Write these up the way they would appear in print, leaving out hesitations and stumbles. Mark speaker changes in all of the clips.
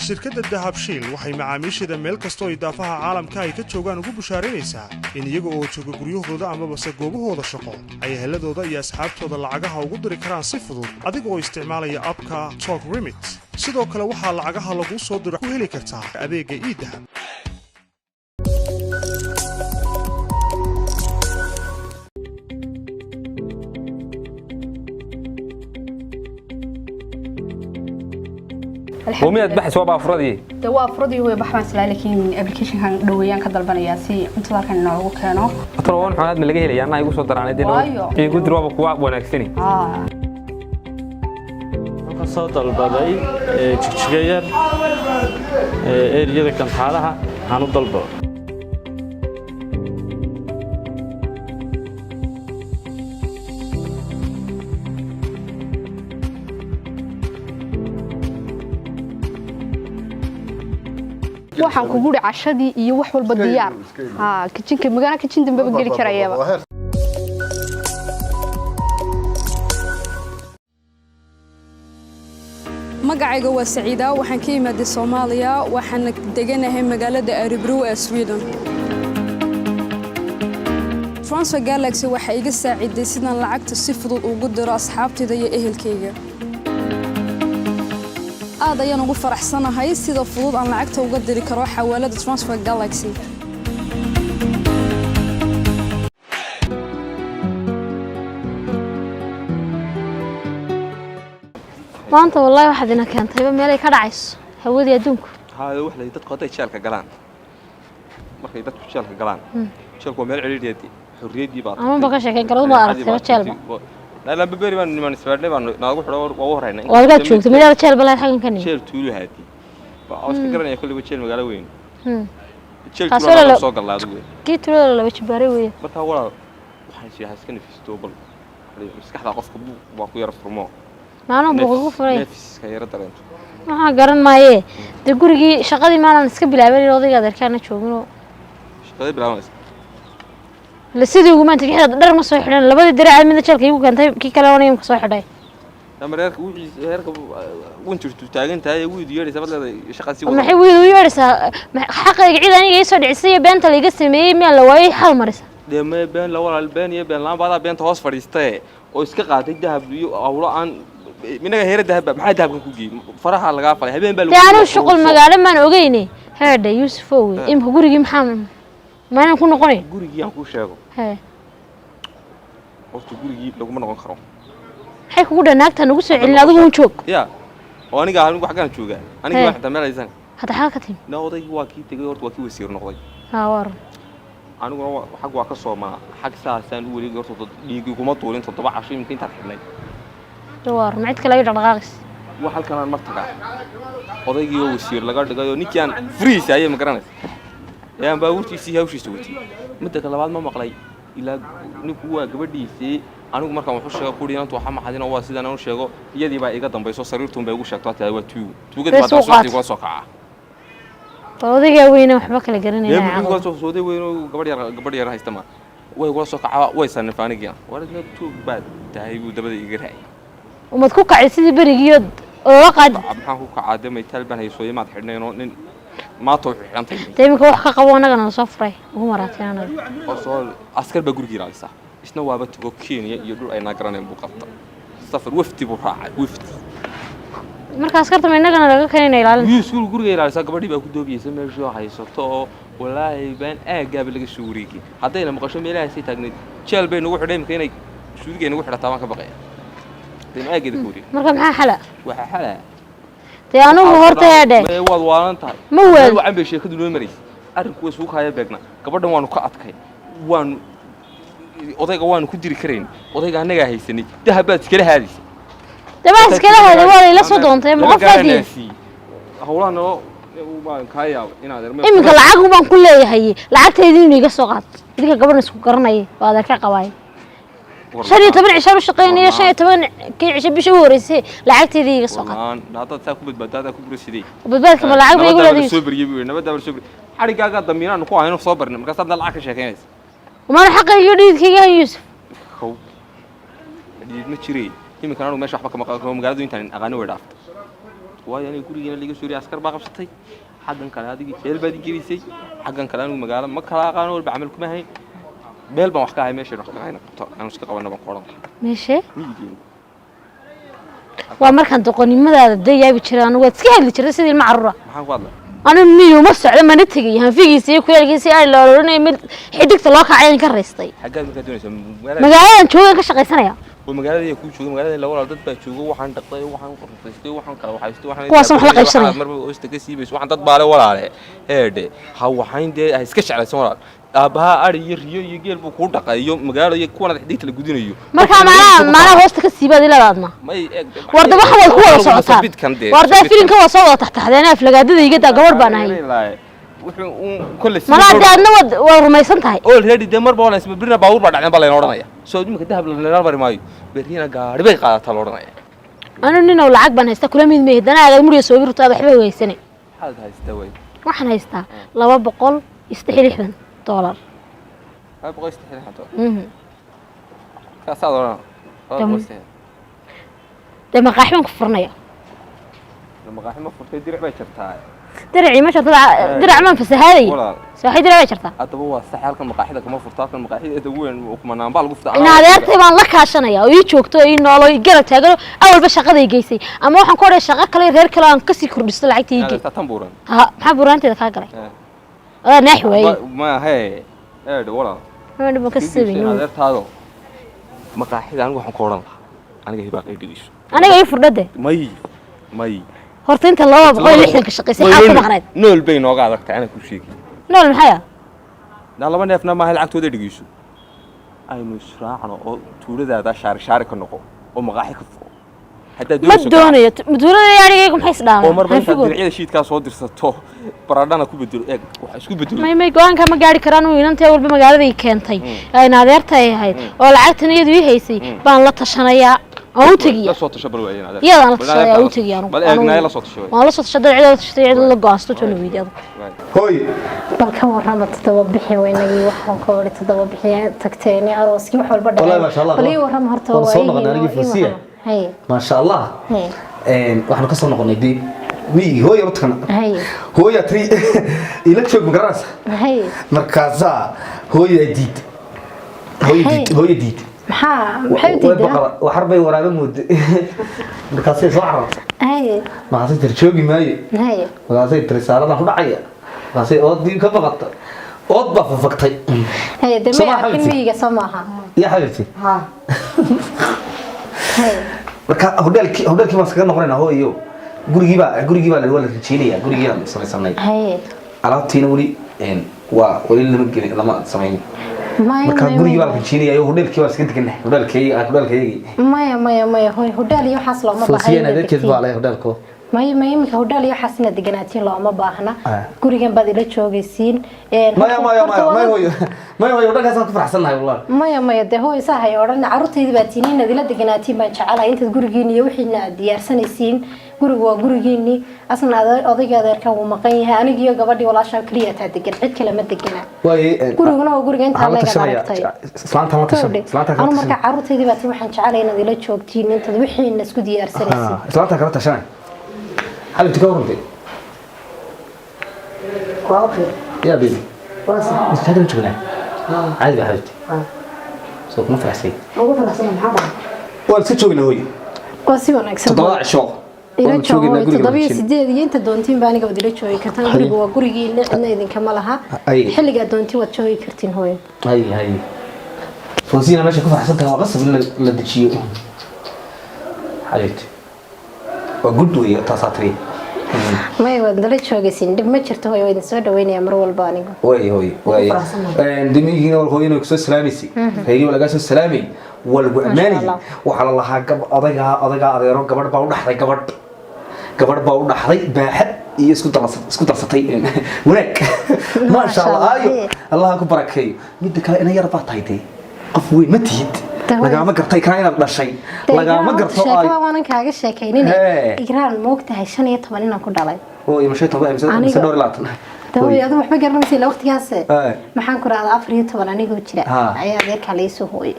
Speaker 1: shirkadda Dahabshiil waxay macaamiisheeda meel kastoo idaafaha caalamka ay ka joogaan ugu bushaaraynaysaa in iyaga oo jooga guryahooda ama base goobahooda shaqo ay heladooda iyo asxaabtooda lacagaha ugu diri karaan si fudud adiga oo isticmaalaya abka Talk Remit sidoo kale waxaa lacagaha lagu soo diro ku heli kartaa adeega e-dahab
Speaker 2: ومية بحث وبا أفرادي
Speaker 3: دوا أفرادي هو بحث لكن أبليكيشن كان دويان كدل بنياسي أنت ذا كان نوعه كانوا
Speaker 2: أتروون حناد من لقيه لي أنا يقول صدر عن الدين يقول دروب قواب ونكسني
Speaker 4: صوت البضاي تشجير إيريا كان حالها هنضل بقى
Speaker 3: waxaan ku guri cashadii iyo wax walba diyaar kitchenka magana kitchen dambe ba gali karayaba
Speaker 5: magacayga waa Saciida waxaan ka imaaday Soomaaliya waxaan deganahay magaalada Örebro ee Sweden Transfer Galaxy waxa iga saaciday sidaan lacagta si fudud ugu diro asxaabtayda iyo ehelkayga aad ayaan ugu faraxsanahay sida fudud aan lacagta uga diri karo xawaalada Transfer Galaxy
Speaker 6: maanta wallahi waxa dina keentay meel ay ka dhacayso hawadii adduunku
Speaker 7: هذا وحده dadku haday jeelka galaan markay dadku jeelka galaan jeelku meel ciriiriyadi xurriyadii baa
Speaker 6: ama baka sheekeen karo ma aragtay jeelba
Speaker 7: لا ببري ما نسبرني ما ناقول حدا وورهنا
Speaker 6: والله شوفت ميل جيل بلا حاجه كان
Speaker 7: جيل تولو هادي باوس كغرانيا كل جيل مغالا وين جيل
Speaker 6: تولو
Speaker 7: سو غلاado weey
Speaker 6: kii tولو la wajh baray weey
Speaker 7: marka walaal waxaan si haas ka nafisto bal maskaxda qofka waa ku yar furmo
Speaker 6: maana buu furay
Speaker 7: nafiska yar dareento
Speaker 6: waxa garan maaye de gurigii shaqadii maalan iska bilaabay odayga adeerkaana joogino
Speaker 7: shaqadii bilaabay
Speaker 6: la sidii ugu maanta xidad dhar ma soo xidhan labada dirac mid jeelka igu gantay ki kale wana imka soo xidhay
Speaker 7: damareerka wixii heerka wintertu taagan tahay wiid yeerisay badleeda shaqasi
Speaker 6: wada maxay wiid yeerisay xaqayga cid aniga soo dhicisay beenta la iga sameeyay meel la waayay hal marisa
Speaker 7: deemay been la walaal been iyo been laan baada beenta hoos fadhiistay oo iska qaaday dahab iyo awlo aan minaga heer dahab maxay dahabkan ku geeyay faraha laga falay habeen baa
Speaker 6: lagu taano shaqal magaalo maan ogeynay heerda Yuusufow imka gurigi maxaa ما أنا كنا قري.
Speaker 7: قريجي أنا كوش شاقو.
Speaker 6: هاي.
Speaker 7: قلت قريجي لو ما نقول خرام.
Speaker 6: حيك قولنا ناقة نقص إلا ذو نشوك.
Speaker 7: يا. وأنا قاعد نقول حاجة نشوك. أنا قاعد حتى ما لازم.
Speaker 6: هذا حاجتهم.
Speaker 7: لا وضي واكي تجارة واكي ويصير نقضي.
Speaker 6: وار.
Speaker 7: أنا قول حق واقع صوما حق ساعة سنة أولي قرط يجي يقوم طولين تطبع 20 يمكن تحلي.
Speaker 6: وار معد كلا يرجع غاقس.
Speaker 7: وحال كان المرتقع. وضي يجي ويصير لقارد قايو نيكيان فريس أيه مكرنس. يعني باورتي سي هاوشي سويتي مدة كلامات ما مقلي إلا نكوا قبدي سي أنا مركب محوش شغال كوري أنت وحنا حدنا واسيد أنا وشغال يدي بقى إيجاد بيسوا سريرتهم بيقول شكلات هذا تو قد بعد صوتي قال سقعة
Speaker 6: طودي جوينا وحبك لجرني
Speaker 7: يا من قال صوتي وينو قبدي راح يستمع ويقول سقعة ويسن فانيجيا وردنا تو بعد تهيب ودبل يجري
Speaker 6: وما تكوك عسيدي بريجيد وقعد
Speaker 7: محاكو كعادة ما يتلبن هي شوية ما تحرنا ينو ما توقع أنت.
Speaker 6: تيمك وح قوانك أنا صفري وهو مرات أنا.
Speaker 7: أصل عسكر بقول جيران صح. إيش نوع بتقول كين يقول أي ناقران بقطة. صفر وفتي براعة وفتي.
Speaker 6: مركز عسكر تمنى أنا لقى كين يلعن.
Speaker 7: يسول قول جيران صح قبل يبقى كده بيسمى شو هاي صوته ولا يبان قبل لك شوريكي. حتى لما قشوا ميلا سي تجند. شال بين وحدة يمكن شوريكي نوحدة طبعا كبقية. تين أجد كوري.
Speaker 6: مركز معها حلا.
Speaker 7: وحلا.
Speaker 6: تيانو هورتا يده
Speaker 7: ما يوال والانتاي
Speaker 6: ما وال
Speaker 7: وعم بشيكد لو مريس arinku isku khaya beegna gabadhan waanu ka adkay waan odayga waanu ku diri kareen odayga anaga haysanay dahabaad iskala haadisay
Speaker 6: dabaas iskala haada waa ila soo doontay ma qofadii
Speaker 7: hawlaano baan ka yaab inaad
Speaker 6: imika lacag baan ku leeyahay lacagteedii inuu iga soo qaat idinka gabadhan isku garanay waa adeer ka qabaay 15 عشان shaqeynaya 15 kii cisho bishii horeysay lacagteedii iga soo qaad
Speaker 7: hada taa ku badbaadada ku bursiday
Speaker 6: badbaadka ma lacag bay igu leedahay
Speaker 7: soo bariyay nabada bar soo xarigaaga damiinaan ku hayno soo barnay markaas aad lacag ka sheekeynaysa
Speaker 6: uma xaqayga dhiidkayga Yuusuf
Speaker 7: dhiid ma jiray imika anagu meesha waxba kama qabo magaaladu intaan aqaano way dhaaftay waayo aniga gurigeena liga suuriya askar baa qabsatay xaggan kale adigii jeel baad gelisay xaggan kale anigu magaalo ma kala aqaan walba amal kuma hayn beel baan wax ka hay meesha wax ka hayna qabto aan iska qabanno baan qoran
Speaker 6: meesha waa markaan doqonnimadaada dayaabi jiraan waad iska hadli jirtay sidii ilma carruura
Speaker 7: maxaan ku hadlay
Speaker 6: أنا مني ومسعد ما نتجي هم في جيسي وكل جيسي أنا لو رني حدك طلاق عين كرستي.
Speaker 7: حاجات مكادونيس.
Speaker 6: مقالة شو كشقي سنة يا.
Speaker 7: والمقالة دي يكون شو مقالة اللي ورا ضد بتشوفه وحن تقطعه وحن قرطيسته وحن كلا وحيسته وحن.
Speaker 6: قاسم حلقة سنة.
Speaker 7: مرة استكسي بس وحن تطبع على ولا عليه. هذا هو حين ده هيسكش على سمرة. أبها أري يجي البكور تقى يوم مقالة يكون على حديث اللي قدينه يو.
Speaker 6: ما كان معنا استكسي بدي لا بعد ما. ورد ما حول كورة صوتها. ورد فيلم كوا صوت تحت حدنا في الجديد يجي تجور بناي.
Speaker 7: كل
Speaker 6: ما لا ده نود ورميسن تاي.
Speaker 7: أول هذي دمر بولا اسمه برنا باور بعد عن بالين ورنا يا. سعودي ما كده بلنا بري ماي. برينا قاعد بيقعد تلو ورنا يا.
Speaker 6: أنا نينا ولا عقبنا يستكل من مهد أنا على مريض سوي رتابة حلوة ويسني.
Speaker 7: هذا هيستوي.
Speaker 6: وحنا يستا. لو بقول يستحيل إحنا $.
Speaker 7: أبغى يستحيل حتى. كاسات ورنا.
Speaker 6: ده قاحين كفرنا يا.
Speaker 7: لما قاحين مفروض درع بيشرتها.
Speaker 6: درعي ما شطلع درع ما في هذه. صحيح درع بيشرتها.
Speaker 7: أتبوه استحيل كم قاحدة كم مفروض كم قاحدة تقول وكمان نبال قفت.
Speaker 6: إن هذا تبان لك عشان يا ويشوكتو إنه الله يقرأ تقول أول بشقة ذي جيسي أما واحد كوري شقة كله غير كلام كسي كردست العيت يجي.
Speaker 7: هذا تنبورن.
Speaker 6: ها محبوران تذا كاقري. نحوي.
Speaker 7: ما هي. هذا ولا.
Speaker 6: ما نبغى كسبين.
Speaker 7: هذا هذا. مقاحدة أنا واحد كورن. أنا جاي باقي ديش.
Speaker 6: أنا جاي فرده.
Speaker 7: ماي.
Speaker 6: هرت أنت الله بقول لحنا كشقة سحاب مغنات.
Speaker 7: نول بين وقعدك تعال كل شيء.
Speaker 6: نول محيا.
Speaker 7: لا ما نفنا ما هالعكس وده دقيسو. أي مشراعنا أو تولد هذا شارك النقو ومقاحي كفو. حتى
Speaker 6: ما الدنيا مدورة يعني يكون حس دام.
Speaker 7: عمر بنت الدرعية شيء كاس ودر ستو. برادنا كوب الدر وحش كوب الدر.
Speaker 6: ما يقولون كم قاعد كرانو ينتهي أول بمقالة ذي كنتي. أي نادر تاي هاي. ولا عتني يدوي هيسي. بان لا تشنيا. أو تجي.
Speaker 7: لا صوت شبر وين هذا.
Speaker 6: يلا أنا تشتري أو تجي أنا.
Speaker 7: بل إجنا لا صوت شوي.
Speaker 6: ما لا صوت شدر عيد تشتري عيد القاس توني فيديو.
Speaker 8: هوي.
Speaker 9: بالكم ورنا تتوبحي وين يجي وحنا كوري تتوبحي تكتيني أروسكي وحول بدر.
Speaker 8: والله ما شاء الله.
Speaker 9: بلي ورنا هرتوا.
Speaker 8: صونا قلنا نجي فلسية.
Speaker 9: هاي.
Speaker 8: ما شاء الله. هاي. وحنا قصنا قلنا دي. وي هوي رتقنا.
Speaker 9: هاي.
Speaker 8: هوي تري إلى شو مقراص.
Speaker 9: هاي.
Speaker 8: مركزة هوي ديد. هوي ديد.
Speaker 9: محايدي
Speaker 8: وحربي ورابي مود مركزي صعرة
Speaker 9: هاي
Speaker 8: ما حسيت ترشوقي ماي
Speaker 9: هاي
Speaker 8: مركزي ترسالة نحن عيا مركزي أودي كبغط أود بفقطي
Speaker 9: هاي دمي أكل ميجا سماها
Speaker 8: يا حبيبتي
Speaker 9: ها هاي
Speaker 8: مركز هودلك ما سكرنا قرنا هو يو قولي جيبا الولد تشيليا قولي جيبا سمي
Speaker 9: هاي
Speaker 8: على تينا ولي إن ولي لما سمين marka guriga baa jiinaya iyo hodelkii baa iska deganay hodelkii
Speaker 9: maya hodel iyo xas loo ma baahna
Speaker 8: Sosiyeena dadkeed baa leh hodelko
Speaker 9: maya imika hodel iyo xasna deganaatiin loo ma baahna gurigan baad ila joogaysiin
Speaker 8: maya hodelkaas ku faraxsanahay wallahi
Speaker 9: maya de hooy sahay oran carruurtayda baa tiiniin ila deganaatiin baan jecelahay inta gurigiin iyo wixiina diyaarsanaysiin guriga waa gurigiini asna odayga adeerka uu maqan yahay aniga iyo gabadhii walaasha kaliya taa degan cid kale ma degana guriguna waa guriga inta laga qartay
Speaker 8: islaanta
Speaker 9: anu marka carruurtayda baa tii waxaan jecelahay inaad ila joogtiin inta wixiina isku diyaarsanaysiin
Speaker 8: islaanta kala tashanay حبيبتي كورنتي
Speaker 9: واقف
Speaker 8: يا بيبي
Speaker 9: واسع
Speaker 8: مش هذا شغله عادي يا حبيبتي صوت ما فرحسي
Speaker 9: ugu faraxsan maxaa
Speaker 8: waan si joogna hooy
Speaker 9: waa si wanaagsan
Speaker 8: toddoba cisho
Speaker 9: ila joogna toddoba sideed iyo inta doontiin baa aniga wadila joogi kartaan guriga waa gurigiina cidna idinka ma laha xilliga doontii wad joogi kartiin hooy
Speaker 8: hay foosina meesha ku faraxsan tahay waa qasab in la dejiyo حبيبتي وجود ويا تصاطري
Speaker 9: ما يودل شوقسين دم ما شرته هو يودن سودا وين يا مرول بانيغو
Speaker 8: وي دميجينا والهوينا كسو سلاميسي هي ولا قاسو سلامي والاماني وحال الله ادغا adeero gabadh baa u dhaxday baaxad iyo isku darsatay wanaag ma sha Allah ayo Allah ku barakeeyo mid kale ina yar baa taaytay qof weyn ma tihid lagama gartay kana inaad dhashay lagama garto ay
Speaker 9: sheekada waan kaaga sheekaynay igraan moogtahay 15 inaan ku dhalay
Speaker 8: oo iyo mashay toban mise door laatan
Speaker 9: tawi adu waxba garanaysa waqtigaas maxaan ku raacdaa 14 anigoo jira ayaa adeerka la isoo hooyay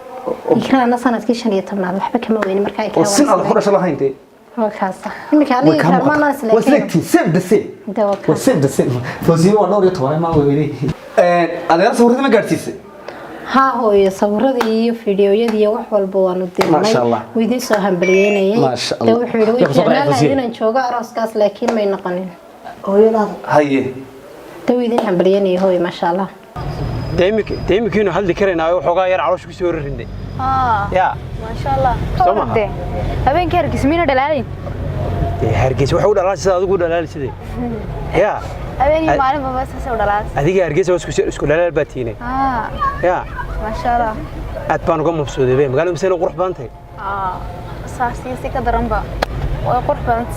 Speaker 9: igraan sanadkii 15 waxba kama weyn markaa ay
Speaker 8: ka waran oo sin aad ku dhashay lahayntii
Speaker 9: وكاسة إنك عليه كمان ناس لكن
Speaker 8: وسلكتي سيب دسي وسيب دسي فوزي ونور يطوع ما ويلي أنا صورتي ما قرتيس
Speaker 9: ها هو يصور ذي فيديو يدي وحول بوانو دي
Speaker 8: ما شاء الله
Speaker 9: ويدي سوهم بريين
Speaker 8: ما شاء الله
Speaker 9: توحيد ويحنا لهنا نشوقا راس كاس لكن ما ينقنين
Speaker 8: هاي
Speaker 9: تويدين هم بريين هو ما شاء الله
Speaker 10: دايمك إنه هل ذكرنا وحقا يرعى عروش كسور الرندي يا
Speaker 3: ما شاء الله سمع هبين كاركس مين دلالين
Speaker 10: هرجيس وحول دلال سيد أدو دلال سيد يا
Speaker 3: هبين معلم بس هسه دلال
Speaker 10: أديك هرجيس وسكسور دلال باتينه يا
Speaker 3: ما شاء الله
Speaker 10: أتبان قم مبسوط بهم قالوا مسينا قرح بانتي
Speaker 3: ساسي كدرنبا وقرح بانت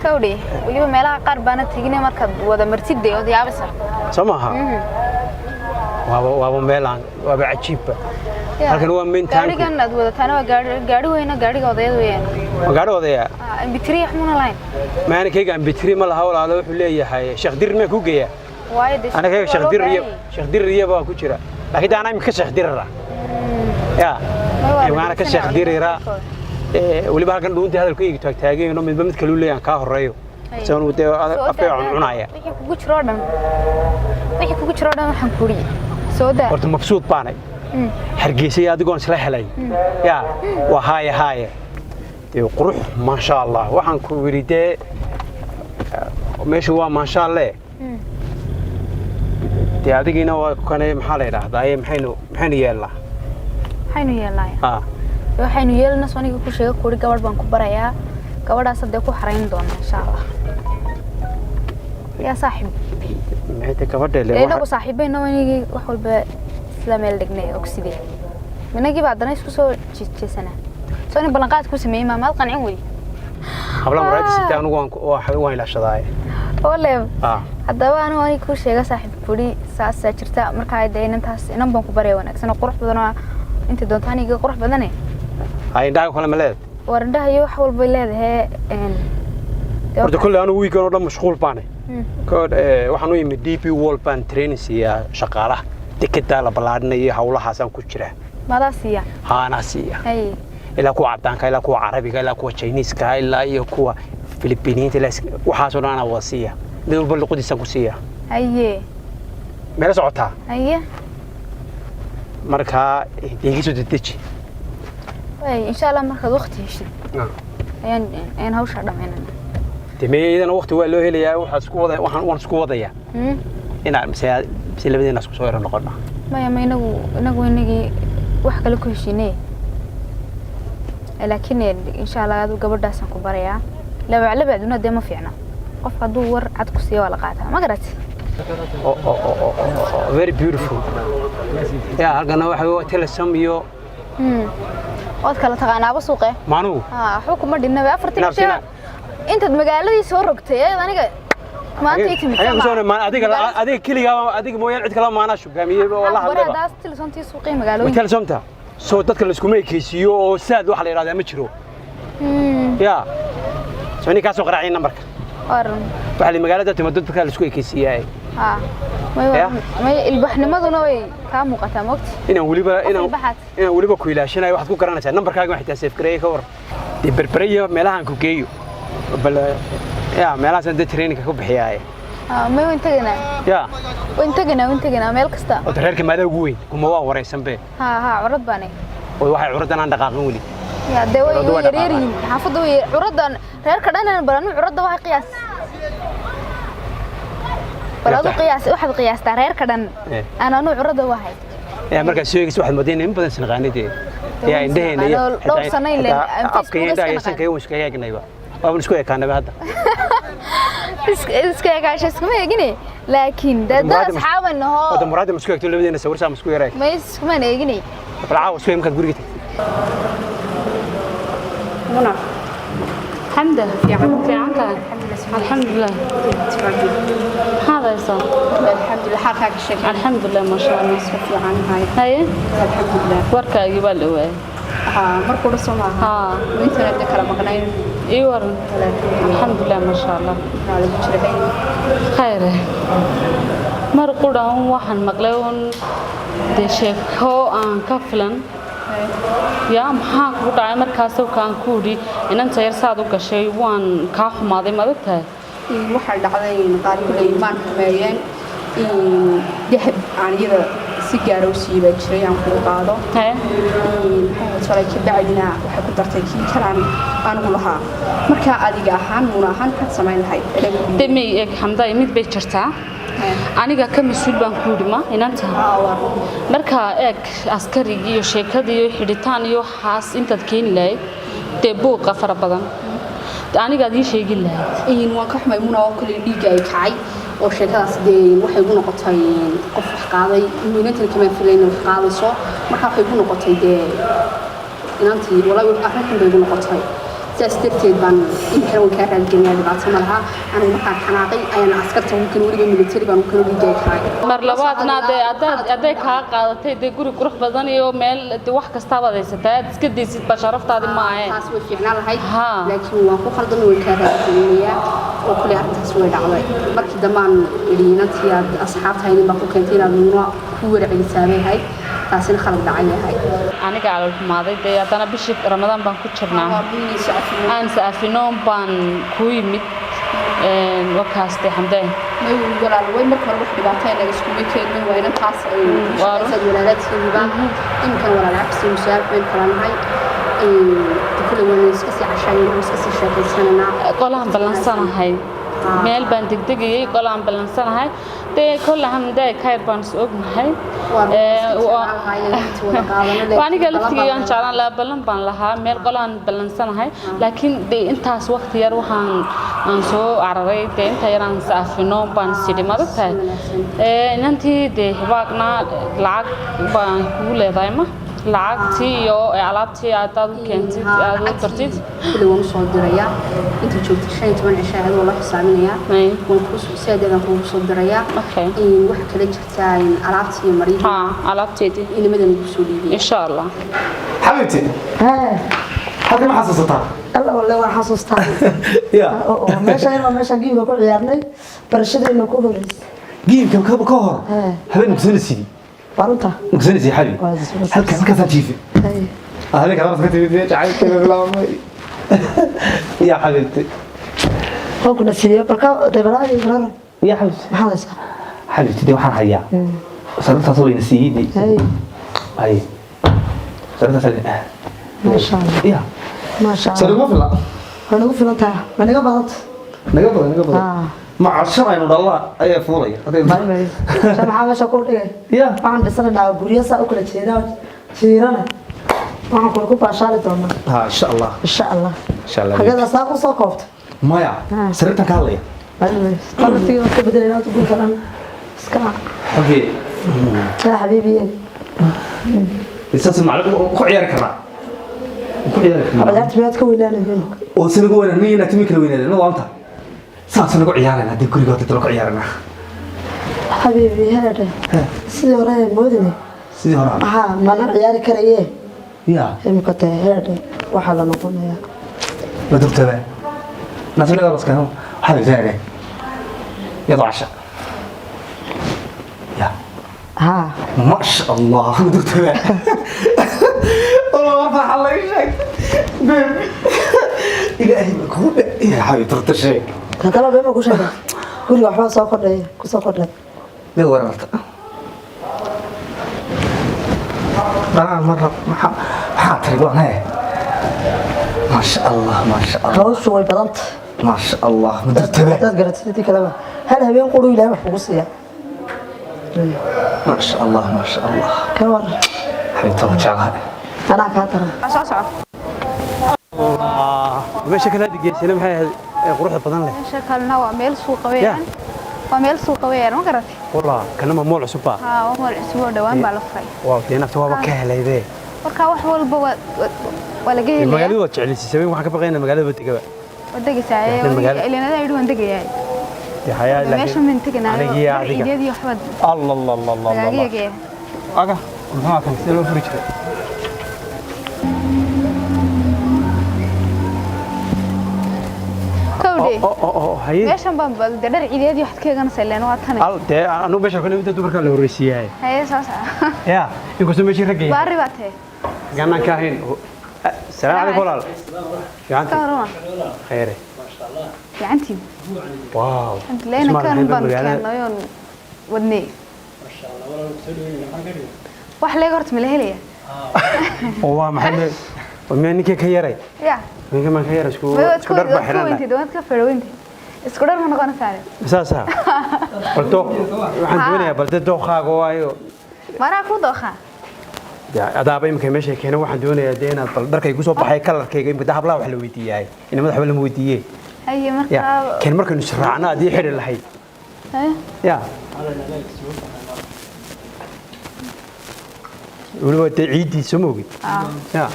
Speaker 3: كودي وليبا meelaha qaar baana tigine marka wada martidey oo yaabisa
Speaker 10: samaha waaba meelaan waaba cajiibba halkan waa main tank
Speaker 3: gaarigan aad wadataan waa gaari weyn gaariga odayad weeyaan
Speaker 10: gaari odaya
Speaker 3: bitri xumuna line
Speaker 10: maana kayga bitri ma laha walaalo wuxuu leeyahay sheekh dir ma ku geeya ana kayga sheekh dir baa ku jira laakiin ana imika sheekh dirra ya ana ka sheekh dirra waliba halkan dhuuntii hadalkayga taagtaagayno midba mid kale u leeyahay ka horeeyo sababtoo wadada afay cunaya
Speaker 3: wixii kugu jiro dhan waxaan ku riyo soo daa
Speaker 10: horta mabsuud baanay hargeysay adigoon isla helay ya waa haye qurux ma sha Allah waxaan ku wiridee meeshu waa ma sha Allah adigiina waa kanay maxaa la yiraahdaa maxaynu yeelnaa
Speaker 3: waxaynu yeelnaa soniga ku sheego kuri gabadh baan ku barayaa gabadhaas hadda ku xarayn doona insha Allah يا صاحب
Speaker 10: maxay gabadha le
Speaker 3: inagu saaxiibeyna wanigi wax walba isla meel dhignay oxidee managi baadana isku soo jeesana soo in balanqaad ku sameeyay ma maal qancin wali
Speaker 10: habla maraadisita anigu waan ilaashadaay
Speaker 3: oo leeb hadaba anigu waan ku sheega saaxiib furi saas jirta marka ay deynantaas inan baan ku baray wanaagsan oo qurux badan inta doontaaniga qurux badan
Speaker 10: ay indhaha kala maleed
Speaker 3: warindhaha iyo wax walba leedahay
Speaker 10: horta kulli anigu weekend oo dhan mashquul baanay waxaan u yimid DP World Band Training siya shaqaalaha tikada la balaadinayo hawlahaasaan ku jira
Speaker 3: malaasiya
Speaker 10: nasiya ilaa kuwa cadaanka ilaa kuwa carabiga ilaa kuwa Chinese-ka ilaa iyo kuwa Filipiiniinta waxaas oo dhan aan wasiya mid walba luqadiisa ku siiya meel socota marka deegiso dedeji
Speaker 3: insha Allah marka waqti heshid ayaan hawsha dhameynaa
Speaker 10: تميدنا وقت ولا هي اللي واحد سكوضة واحد سكوضة يا إن مسألة بدينا سكوضة نقولنا
Speaker 3: ما ينقو إنجي واحد كله كويشيني لكن إن شاء الله هذا قبل داسن كبريا لو على بعدنا دم فينا قف دور عاد كسي ولا قاعدة ما قرأت
Speaker 10: very beautiful يا هالقنا واحد تلسم يو
Speaker 3: وأذكر تغنى بسوقه
Speaker 10: مانو
Speaker 3: حكم مدينة بأفرتين أنت مقالدي سورقتي أنا ما أنت تمشي
Speaker 10: ما أديك كليا أديك مويل عد كلام ما أنا شو قامي والله
Speaker 3: برا داس تلسونتي سوقي مقالوي
Speaker 10: وتلسونتها صوتك اللي سكومي كيسيو ساد واحد يراد مشرو يا سوني كاسو قراعين نمبرك واحد مقالدة تمدد بك اللي سكوي كيسياي
Speaker 3: ما البحر ما ذنوي كام وقتها وقت
Speaker 10: إنا وليبا كويلاشنا واحد كو قرانا نمبرك هاي واحد تسيف كريه كور دي بربرية ملاهن كوكيو بل يا ملاس أنت ترينك كوب حياة
Speaker 3: ما وين تجينا
Speaker 10: يا
Speaker 3: وين تجينا ميل كستا
Speaker 10: وتريك ما ده قوي كم هو ورا يسمى
Speaker 3: عرض باني
Speaker 10: وواحد عرض أنا دقاقولي
Speaker 3: يا دوي يريرين حافظوا عرض ريرك أنا برانو عرض واحد قياس برادو قياس واحد قياس ترير كدن أنا نوع عرض واحد
Speaker 10: يا مركز سويس واحد مدينة بدن سنغاني دي يا عندهن
Speaker 3: لو سنين لين
Speaker 10: أفكي ده يسن كيو مش كيا جنيبا أو نسكوي كان بهذا
Speaker 3: نسكوي كاش اسمه جني لكن ده أصحاب إنه
Speaker 10: هذا مراد مسكوي تقول بدينا نسوي سام مسكوي رايك
Speaker 3: ما يسمى نيجني
Speaker 10: بالعاو سوي مكان قريتي
Speaker 11: منى الحمد لله في عنك الحمد لله هذا يصير
Speaker 3: الحمد لله حالك الشيء
Speaker 11: الحمد لله ما شاء الله
Speaker 3: في عن هاي الحمد لله
Speaker 11: وركا يبال هو
Speaker 3: مركو رسوم وانت ذكر مقنعين
Speaker 11: ايوه الحمد لله ما شاء الله خير مرقو داون waxaan maqlay dee sheeko aan ka filan yaa maxaa ku dhacay markaas kaan ku yiri inanta yar saad u gashay waan ka xumaaday madagtahay
Speaker 5: waxa dhacday qaar kulay maan xumeeyeen dahab aaniyada si gaar ah u siibay jiray aan ku qaado shalay ka bacdina waxa ku dartay kii kalaan anigu lahaa marka adiga ahaan muuna ahaan ka samayn lahayd
Speaker 11: demay eeg xamday mid bay jirtaa aniga ka mas'uul baan ku dhima inanta marka eeg askarigi iyo sheekadii iyo xidhitaan iyo xaas intaad keen lahayd dee buuqa fara badan aniga adii sheegi lahayd
Speaker 5: waan ka xumay muuna oo kale dhiiga ay kacay oo sheekadaas dee waxay ugu noqotay qof wax qaaday inantan kama filayna wax qaadayso marka waxay ugu noqotay dee inantii walaa arrintan bay ugu noqotay sidaas darteed baan in kale waan kaa raadgelinayaa dhibaato ma laha anigu markaan xanaaqay ayaan askarta ugu kala weliba military baan u kala dhiigay kaay
Speaker 11: mar labaadna aday kaa qaadatay dee guri qurux badan iyo meel wax kastaaba haysataa aad iska deysid basharaftaadi ma ahayn
Speaker 5: taas way fiicnaan lahayd laakiin waan ku khaldamay waan kaa raadgelinayaa oo kale arrintaas way dhacday markii dambaan inantii aad asxaabtaynin baan ku keentay inaad nuuna ku warcelisaabay ahayd taasina khalad dhacay yahay
Speaker 11: aniga ala xumaaday dee haddana bishii ramadaan baan ku jirnaa aan saafinoon baan ku yimid wakaas dee xamdeen
Speaker 5: walaal way marka hore wax dhibaato ay naga isku keenay waa inaan taas ay shaqada walaalaadkii baan inkan walaalaadkii musaafir kala nahay kule waan iska sii cashayn iska sii sheekaysanana
Speaker 11: qolaan balansanahay meel baan degdegayay qolaan balansanahay dee kolle hamday khayr baan soo ognahay waaniga laftiga aan jeclaan la balan baan lahaa meel qolaan balansanahay laakiin dee intaas waqti yar waxaan aan soo cararay dee inta yar aan saafino baan sidii madagtahay inantii dee hibaaqna lacag baan kugu leedahay ma lacagtii iyo alaabtii aad u keentid aad u tartid
Speaker 5: kule waan soo dirayaa inta joogta 15 cisho aad wala xisaabinaya waan ku saadeedan ku soo dirayaa wax kale jirtaa in alaabtii iyo mariida
Speaker 11: alaabteedii
Speaker 5: inimadan ku soo dhiibay
Speaker 11: insha Allah
Speaker 8: حبيبتي هذا ما حسستها
Speaker 12: الله والله waan xasuustaa
Speaker 8: يا
Speaker 12: meesha giimka ku ciyaarnay barashadeenna ku horeysay
Speaker 8: giimka ka hor habeen kusoo
Speaker 12: بارونتا
Speaker 8: مكسنتي يا حبيبي هلك تجيفي هذيك خلاص كتبت تعالي كده يا حبيبتي
Speaker 12: هو كنا سيدي بركا دبراني برا
Speaker 8: يا حبيبتي
Speaker 12: ما حدث
Speaker 8: حبيبتي دي waxaan hayaa sababta soo insiidi ay sababta
Speaker 12: ما شاء الله
Speaker 8: يا
Speaker 12: ما شاء الله
Speaker 8: سلام فلا
Speaker 12: انا قلت لك ما نقبض
Speaker 8: نقبض مع الشرع إنه الله أي فوري
Speaker 12: ما سمع ما شكور إيه يا عن بسنا غوريا سأكل تيرانا ما أقول كوب عشان تونا
Speaker 8: إن شاء الله
Speaker 12: إن شاء الله
Speaker 8: إن شاء الله
Speaker 12: هذا ساقو ساقوت
Speaker 8: ما يا سرتك عليه
Speaker 12: طلع في وقت بدل لا تقول كلام سكا
Speaker 8: حبيبي
Speaker 12: يا حبيبي
Speaker 8: لسه معلق وعيارك كنا وعيارك كنا
Speaker 12: عيارك بيتك وين أنا هنا
Speaker 8: وسنقول وين مين تميك وين أنا وأنت ساعة نقول عيارنا هذي كل قطة تروح عيارنا
Speaker 12: حبيبي هذا سيدي وراي مودني
Speaker 8: سيدي وراي
Speaker 12: ما أنا عياري كريه
Speaker 8: يا
Speaker 12: هم كنت هذا وحلا نقول يا
Speaker 8: بدك تبع نازل لك بس كانوا حبيبي زين يضع عشاء يا
Speaker 12: ها
Speaker 8: ما شاء الله بدك تبع والله فرح الله يشك بيبي إلهي مكهوب يا حبيبي ترى شيء
Speaker 12: هذا ما بيما كوش هذا كل واحد سافر ليه كسافر له
Speaker 8: ليه ورا أنا مرة حاطر يقول هاي ما شاء الله ما شاء الله
Speaker 12: هو شوي بدنت
Speaker 8: ما شاء الله بدك تبع
Speaker 12: تقدر تدي كلامه هل هبين قولوا إلى محبوسية
Speaker 8: ما شاء الله ما شاء الله
Speaker 12: كمان
Speaker 8: حبيبي ترى شغال
Speaker 12: أنا كاترة
Speaker 3: أساسا
Speaker 10: meesha kala dhigeysana maxay ahayd quruxda badan leh
Speaker 3: meesha kalena waa meel suuq weeyaan waa meel suuq weeyaan ma garatay
Speaker 10: wala kana ma mool cusub
Speaker 3: waa mool cusub oo dhawaan baa la furay
Speaker 10: waa keenafta waa ka helayde
Speaker 3: marka wax walba waa laga helay
Speaker 10: magaalada waa jeclisay waxa ka baqayna magaalada wadagaba
Speaker 3: wadagaysaa ileenada ay dhuwan dagayaay
Speaker 10: ya hayaa
Speaker 3: laakiin meesha min tagnaa
Speaker 10: aniga
Speaker 3: waxbad
Speaker 10: allah allah allah allah aga maxaa kan sida loo furi jiray
Speaker 3: meeshan baan balde dhar ciideed iyo xadkeegana sayleen waa tan
Speaker 10: dee anu meesha kale inta dumarka la horeysiiyay
Speaker 3: haye saas
Speaker 10: ya in ku sameeyay ragay
Speaker 3: baari baatay
Speaker 10: حقنا كاهن السلام عليكم ولا يعنتي خيري
Speaker 3: يعنتي
Speaker 10: واو
Speaker 3: انت لينا كان بان يون ودني
Speaker 10: ما شاء الله ولا تسوي
Speaker 3: wax leeg horta ma la helaya
Speaker 10: waa maxay ma ninka ka yaray
Speaker 3: ya
Speaker 10: ninka ma ka yaray isku dar baxirana
Speaker 3: intii doonad ka fadhawinti isku dar ma noqon saare
Speaker 10: saasa balto waxaan doonayaa balto dooqaaga waayo
Speaker 3: mara ku dooqa
Speaker 10: ya adaaba imka meesha keenay waxaan doonayaa deena bal dharkay ku soo baxay kalarkayga imka dahabla wax la weydiiyay in madaxba la weydiiyay
Speaker 3: haye marka
Speaker 10: keen markaynu israacna adii xiri lahayd ya waliba ciidii soo moogid ya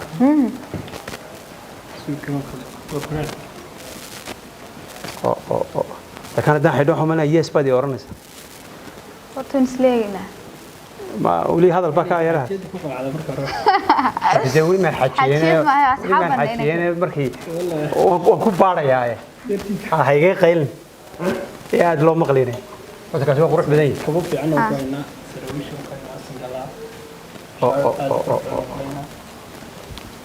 Speaker 10: لكن هذا حيدوهم أنا يس بدي أورنس.
Speaker 3: وتنسلينا.
Speaker 10: ما ولي هذا البكاء يا راه. تزوي من حكينا. من حكينا بركي. وكبار يا هاي قيل. يا لو مقليني. وتكاسو قروح بدين.
Speaker 13: كبوبتي عنه كنا سرويش وكنا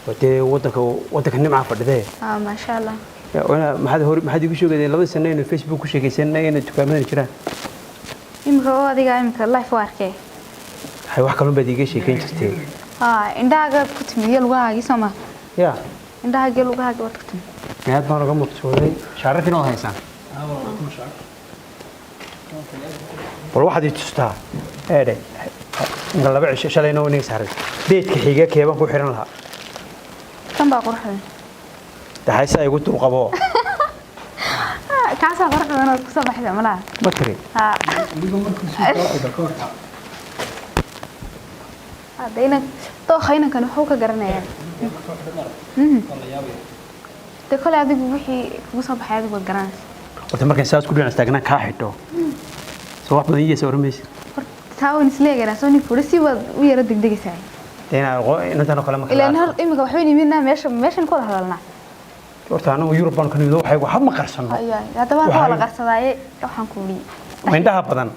Speaker 13: أصلا
Speaker 10: ودك النمعة فرديه.
Speaker 3: ما شاء الله.
Speaker 10: وأنا ما حد يقول شو قاعدين لابد سنين الفيسبوك وشيء سنين إنه تكملين كذا.
Speaker 3: يمكن هو هذا يمكن الله يفارقه.
Speaker 10: هاي واحد كلام بدي يجي كين تستي.
Speaker 3: عندها قد كنت ميال وجاهي سما.
Speaker 10: يا.
Speaker 3: عندها قل وجاهي وقت كنت.
Speaker 10: نهاد ما رقم متصوري شعرتي نوع هيسان. والواحد يتستاه. هذا. نقول لبعض شلينا ونيسهر. بيت كحيجة كيبان كل حرنا لها.
Speaker 3: كم بقول حين.
Speaker 10: ده هاي ساي قلت رقبه.
Speaker 3: كاسة فرق أنا كسب حدا ملا.
Speaker 10: ما تري.
Speaker 3: هذينا تو خينا كانوا حوكا قرنا يعني. تقول هذا بوحي كسب حدا بالقران.
Speaker 10: قلت مركز ساس كلنا استغنى كاحدو. سواء بدي يجي سوور ميس.
Speaker 3: تاون سليج أنا سوني فرسي ويرد دقيقة ساعة.
Speaker 10: تينا نتنا كلامك.
Speaker 3: إلا نهار إمك وحويني منا ماشي نقول هذا لنا.
Speaker 10: ورتانا ويوروبان كانوا يدو حيو حب ما قرصنا
Speaker 3: أيه هذا ما هو لا قرصداي waxaan ku wili
Speaker 10: ويندها بدن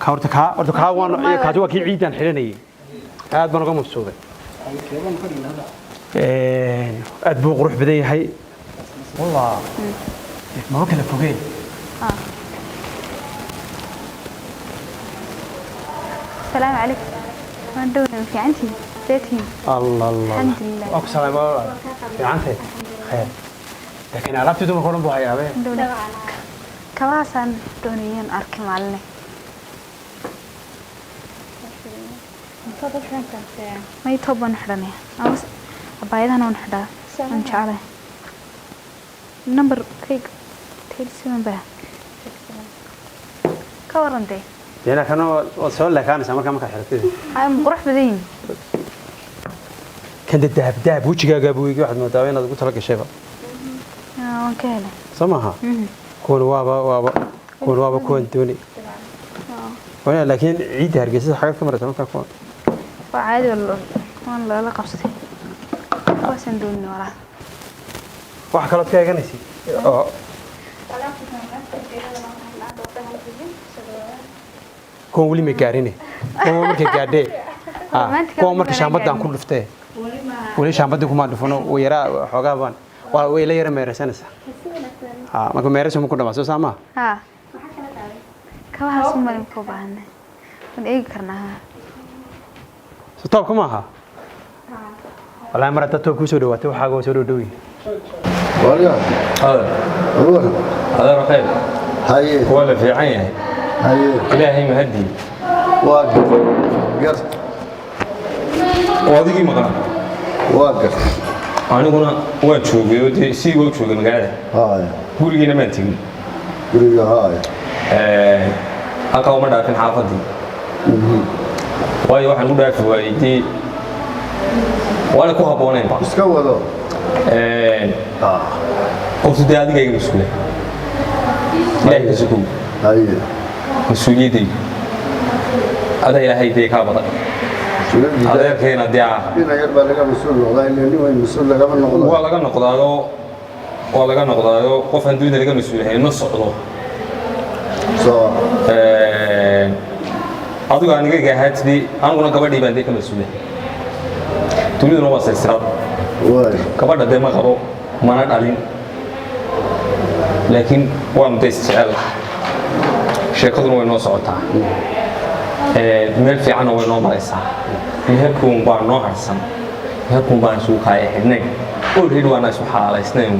Speaker 10: كورتكا وان كاجوا كي عيدان خليني aad baan uga mabsuuday aad buu qurux badan yahay والله ما kala fogeen
Speaker 3: السلام عليكم ما دونا في عندي زيتين
Speaker 10: الله
Speaker 3: الحمد لله
Speaker 10: أقسم بالله في عنده خير لكن عرفت دوم كلهم بوحي أبي
Speaker 3: كواسان دونيين أركي معلني ما يتوبوا نحرني أمس أبايد أنا ونحدا إن شاء الله نمبر كيك تيلسي من بها كورنتي
Speaker 10: أنا كانوا وصل لك أنا سامر كم كحرتي
Speaker 3: أنا بروح بدين
Speaker 10: كان الذهب وجهك أبوي واحد من الدواوين هذا قلت لك الشيبة
Speaker 3: وكاله
Speaker 10: سمعها كون وابا كون دوني وانا لكن عيد هرجس حاجة كم مرة تمام كون
Speaker 3: وعادي والله لا قصدي واسن دوني ورا
Speaker 10: واحد كلام كذا جنسي كون ولي مكاريني كون مركي قاعدة كون مركي شامبد عن كل فتاة ولي شامبد كمان دفنه ويرى حجابان وإلى يرى ميرسانس ما كم ميرس ممكن نبص سامع
Speaker 3: كواه سمر مكوبان من إيه كرناها
Speaker 10: ستوب كماها والله مرة تتوقع سودو واتو حاجة سودو دوي
Speaker 14: والله
Speaker 7: هذا رقيب
Speaker 14: هاي
Speaker 7: ولا في عينه
Speaker 14: هاي
Speaker 7: إلهي مهدي
Speaker 14: واقف قصد
Speaker 7: وادي مقام
Speaker 14: واقف
Speaker 7: أنا waan joogay oo si waan joogay magaalada gurigeena ma tagin
Speaker 14: guriga
Speaker 7: halka uma dhaafin xaafadii waayo waxaan u dhaafi waayay waana ku habooneen ba
Speaker 14: iska wado
Speaker 7: qoftu dee adiga iga masuule ilaahay ka sugo mas-uuliyadayda ada ilaahay dee kaa badan adeerkeena dee
Speaker 14: yar baa laga masuul noqdaa ilaa nin way masuul lagama noqdo
Speaker 7: waa laga noqdaayo qof aan dunida laga masuul yahay ma socdo adigu aniga gahaatidii aniguna gabadhii baan dee ka masuulay
Speaker 2: duniduna waa silsilad gabadha dee ma qabo mana dhalin laakiin waanu days jecel sheekaduna way noo socotaa meel fiicanna way noo maraysaa meherkuun baa noo harsan meherkuun baan isugu kaaya xidhnayn already waana isu xalaalaysnayn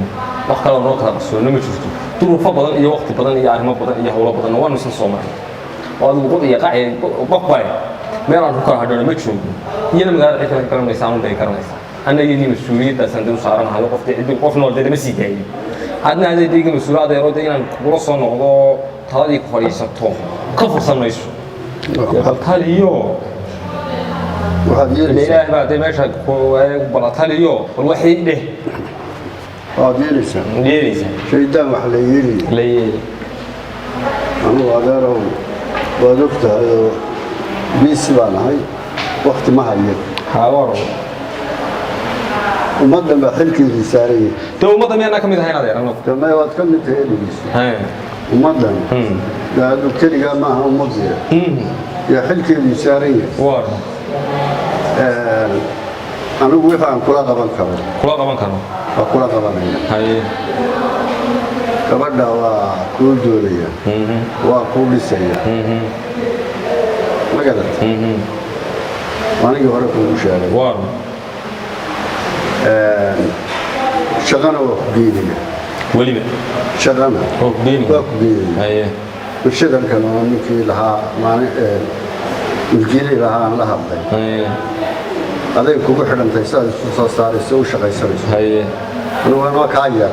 Speaker 2: wax kaloo noo kala qarsoonna ma jirto duruufo badan iyo waqti badan iyo arrimo badan iyo howlo badanna waanu isla soo maray oo adigu qod iyo qaci baqbale meel aan ku kala hadhona ma joogno iyana magaalada cid kale garanaysaa anu day garanaysaa anna iyadii mas-uuliyaddaasaan dee u saaranahayo qof nool dee lama sii daayo adna adeedayga mas-uula adeero dee inaan kugula soo noqdo taladii ku fadhiisato ka fursan mayso baltaliyo ilaahay baa dee meesha balataliyo bal waxay dheh
Speaker 14: waad yeelaysaa shaydaan wax la yeeli anugu adeerow waad og tahay oo biisi baan ahay wakti ma hayo ummaddan baa xilkeedii saaran yahay
Speaker 2: dee ummadda miyaanaa ka mid ahayn adeer anagu
Speaker 14: damay waad ka mid tahay eligiisa ummaddan daadu keligaa ma aha ummaddeeda yaa xilkeedii saaran yahay anigu wixii aan kula qaban karo waa kula qabanaya gabadha waa kuu doonaya waa kuu dhisaya ma garata anigii hore kuugu sheegay shaqana waa ku geynaya
Speaker 2: weliba
Speaker 14: shaqana waa ku geynaya bulshadankan oo ninkii lahaa milkiilay lahaa aan la hadlay aday kugu xidhantay sidaad isu soo saarayso u shaqaysanayso anugu anoo kaa yar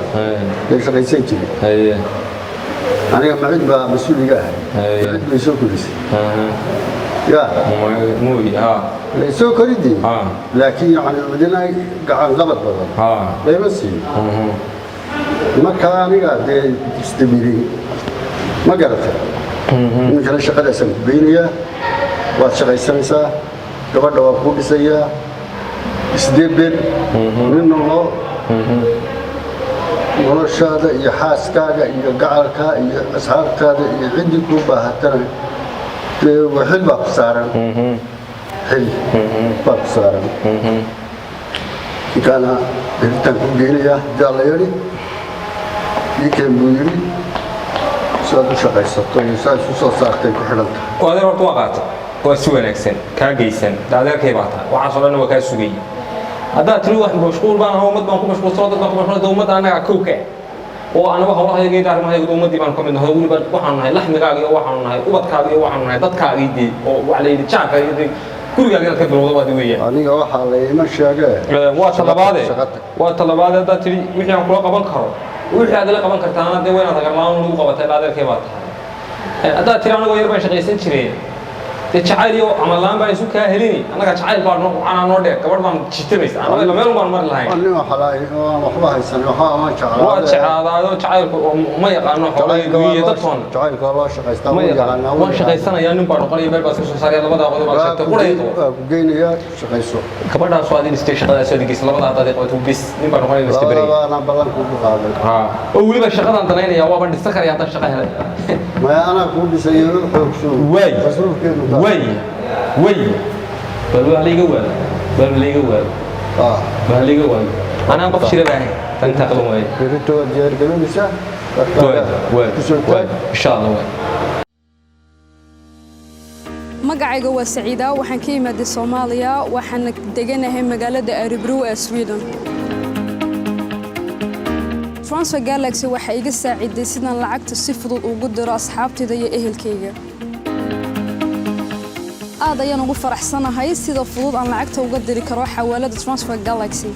Speaker 14: bay shaqaysan jirin aniga macid baa mas-uuliga ahay macid bay soo korisay laysoo koridii laakiin yani cidina gacan qabad badan layma siiyo markaa aniga dee isdamiray ma garata ninkana shaqadaasaan ku geynayaa waad shaqaysanaysaa gabadha waa kuu dhisayaa isdebel nin nolo noloshaada iyo xaaskaaga iyo gacalkaa iyo asxaabtaada iyo ciddii kuu baahatana xil baa ku saaran xil baa ku saaran ninkaana heritaan ku geynayaa haddii alla yidhi ninkeen buu yidhi sidaad u shaqaysato iyo sidaad isu soo saartay ku xidhanta
Speaker 2: adeer horta waa qaata waa si wanaagsan kaa geysan adeerkay baa tahay waxaasoo dhan waa kaa sugayay haddaad tiri wax mashquul baan ahaa ummad baan ku mashquulsano dad baan ku mashquulsano ummadda annaga kowka oo anagu hawlahayga iyo arrimahayga ummaddii baan ka mid nahay weliba waxaanu nahay laxmigaaga iyo waxaanu nahay ubadkaaga iyo waxaanu nahay dadkaagii dee oo waxa la yidhi jaanka iyo gurigaaga inaad ka bilowda waad weeyaan
Speaker 14: aniga waxaa layma sheegee
Speaker 2: waa talabaade haddaad tiri wixii aan kula qaban karo wixii aad ila qaban kartaana dee waynaad agarlaan lagu qabatay adeerkay baa tahay haddaad tiri anagoo yar baan shaqaysan jireen dee jacayl iyo camal la'aan baan isu kaa helini annaga jacayl baa anaa noo dheer gabadh baan jitamaysa annaga meel baan mari lahayn
Speaker 14: waxba haysan waa
Speaker 2: jeclaadaado jacaylku ma yaqaano xoolahaygu iyo dadkoon
Speaker 14: jacaylka loo shaqaystaa
Speaker 2: waan shaqaysanayaa nin baa noqonaya meel baa iska soo saaraya labadaa qodob baa sheegtay quraydo
Speaker 14: waa ku geynayaa shaqayso
Speaker 2: gabadhaas waa adin istay shaqadaas oo digis labadaa haddaad qabato bis nin baa noqonaya iska bari
Speaker 14: labadaana ballan kuugu qaaday
Speaker 2: oo weliba shaqadan danaynaya waa ban dhisan karaya haddaan shaqo helay
Speaker 14: maya anaa kuu dhisayo xoogso rasuulkeenu
Speaker 2: way bal waa layga waado anaan qof shira baahay tan taqlan waaye
Speaker 14: berito waad diyaargaroonaysaa
Speaker 2: insha allah waay
Speaker 15: magacayga waa saciida waxaan ka imaaday soomaaliya waxaana deganahay magaalada Örebro ee Sweden Transfer Galaxy waxa iga saaciday sidaan lacagta si fudud ugu diro asxaabtayda iyo ehelkayga aad ayaan ugu faraxsanahay sida fudud aan lacagta uga diri karo xawaalada Transfer Galaxy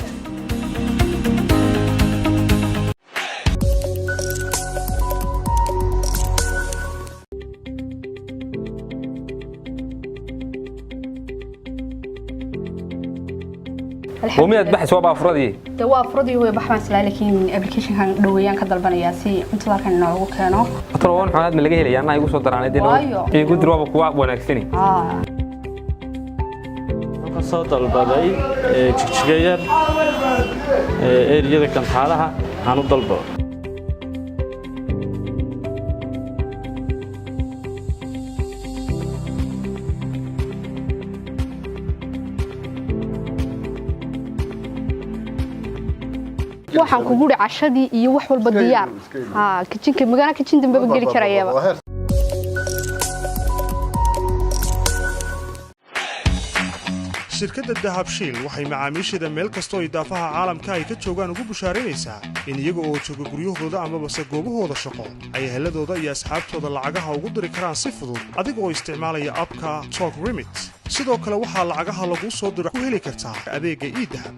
Speaker 2: ومية بحث وابا أفرادي
Speaker 5: دوا أفرادي هو بحث لكن أبلكيشن كان دويان كدلبنا سي انتظار كان نوعه كانوا
Speaker 2: أتروون حالات من اللي جاي لي أنا يقول صدر عن الدين يقول دروب كواب ونكسني
Speaker 4: soo dalbaday jigjiga yar eeriyada kantaalaha aan u dalbado
Speaker 5: waxaan ku guri cashadii iyo wax walba diyaar kitchenka magana kitchen dambe geli karayaba
Speaker 1: shirkadda dahabshiil waxay macaamiisheeda meel kastoo idaafaha caalamka ay ka joogaan ugu bushaaraynaysaa in iyaga oo jooga guryahooda amabase goobahooda shaqo ay eheladooda iyo asxaabtooda lacagaha ugu diri karaan si fudud adiga oo isticmaalaya abka Talk Remit sidoo kale waxaa lacagaha lagu soo diro ku heli kartaa adeegga iidahab